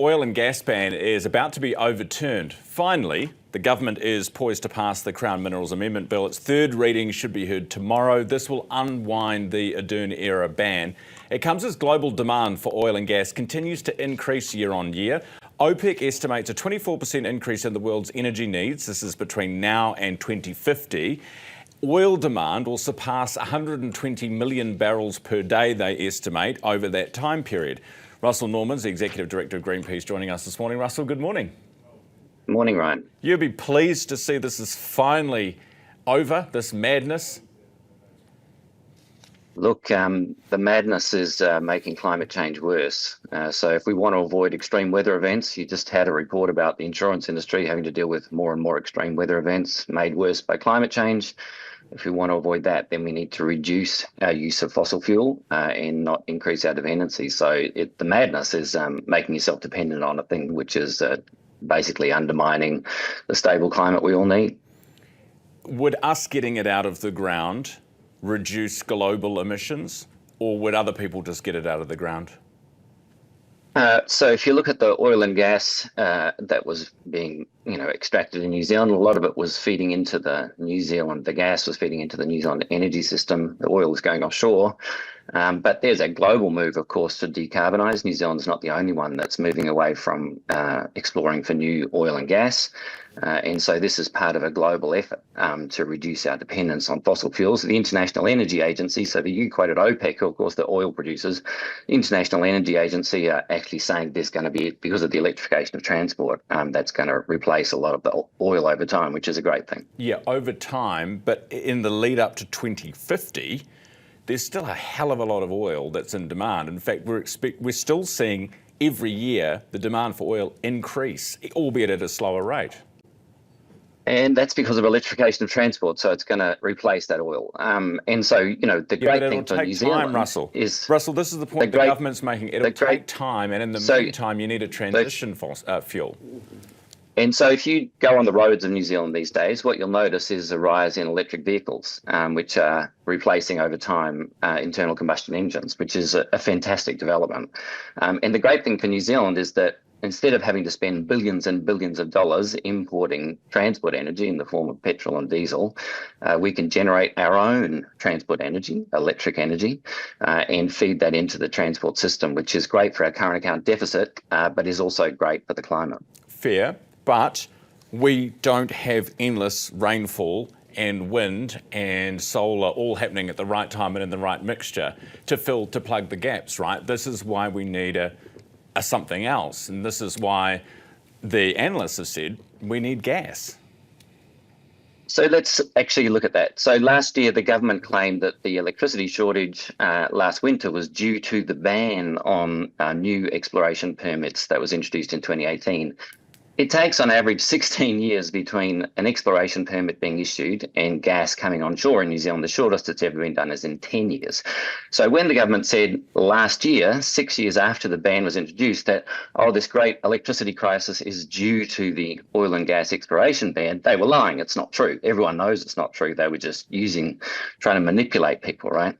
oil and gas ban is about to be overturned. Finally, the government is poised to pass the Crown Minerals Amendment Bill. Its third reading should be heard tomorrow. This will unwind the Ardern-era ban. It comes as global demand for oil and gas continues to increase year on year. OPEC estimates a 24% increase in the world's energy needs. This is between now and 2050. Oil demand will surpass 120 million barrels per day, they estimate, over that time period. Russel Norman's the Executive Director of Greenpeace joining us this morning. Russell, good morning. Morning, Ryan. You'll be pleased to see this is finally over, this madness. Look, the madness is making climate change worse. So if we want to avoid extreme weather events, you just had a report about the insurance industry having to deal with more and more extreme weather events made worse by climate change. If we want to avoid that, then we need to reduce our use of fossil fuel and not increase our dependency. So the madness is making yourself dependent on a thing which is basically undermining the stable climate we all need. Would us getting it out of the ground reduce global emissions, or would other people just get it out of the ground? So if you look at the oil and gas that was being, extracted in New Zealand, a lot of it was feeding into the gas was feeding into the New Zealand energy system. The oil was going offshore. But there's a global move, of course, to decarbonise. New Zealand's not the only one that's moving away from exploring for new oil and gas. And so this is part of a global effort to reduce our dependence on fossil fuels. The International Energy Agency, so you quoted OPEC, who of course the oil producers, the International Energy Agency are actually saying there's going to be, because of the electrification of transport, that's going to replace a lot of the oil over time, which is a great thing. Yeah, over time, but in the lead up to 2050, there's still a hell of a lot of oil that's in demand. In fact, we're still seeing every year the demand for oil increase, albeit at a slower rate. And that's because of electrification of transport, so it's going to replace that oil. And so, the great thing for New Zealand is... Russell, this is the point the government's making. It'll take time, and in the meantime, you need a transition fuel. And so if you go on the roads of New Zealand these days, what you'll notice is a rise in electric vehicles, which are replacing over time internal combustion engines, which is a fantastic development. And the great thing for New Zealand is that instead of having to spend billions and billions of dollars importing transport energy in the form of petrol and diesel, we can generate our own transport energy, electric energy, and feed that into the transport system, which is great for our current account deficit, but is also great for the climate. Fair, but we don't have endless rainfall and wind and solar all happening at the right time and in the right mixture to plug the gaps, right? This is why we need a something else, and this is why the analysts have said we need gas. So let's actually look at that. So last year, the government claimed that the electricity shortage last winter was due to the ban on new exploration permits that was introduced in 2018. It takes on average 16 years between an exploration permit being issued and gas coming on shore in New Zealand. The shortest it's ever been done is in 10 years. So when the government said last year, 6 years after the ban was introduced, that, this great electricity crisis is due to the oil and gas exploration ban, they were lying. It's not true. Everyone knows it's not true. They were just trying to manipulate people, right?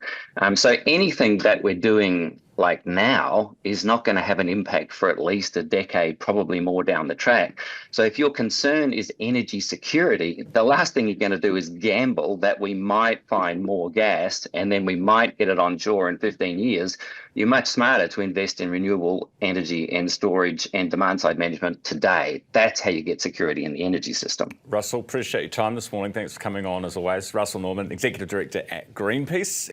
So anything that we're doing like now is not going to have an impact for at least a decade, probably more down the track. So if your concern is energy security, the last thing you're going to do is gamble that we might find more gas and then we might get it on shore in 15 years. You're much smarter to invest in renewable energy and storage and demand side management today. That's how you get security in the energy system. Russell, appreciate your time this morning. Thanks for coming on as always. Russel Norman, Executive Director at Greenpeace.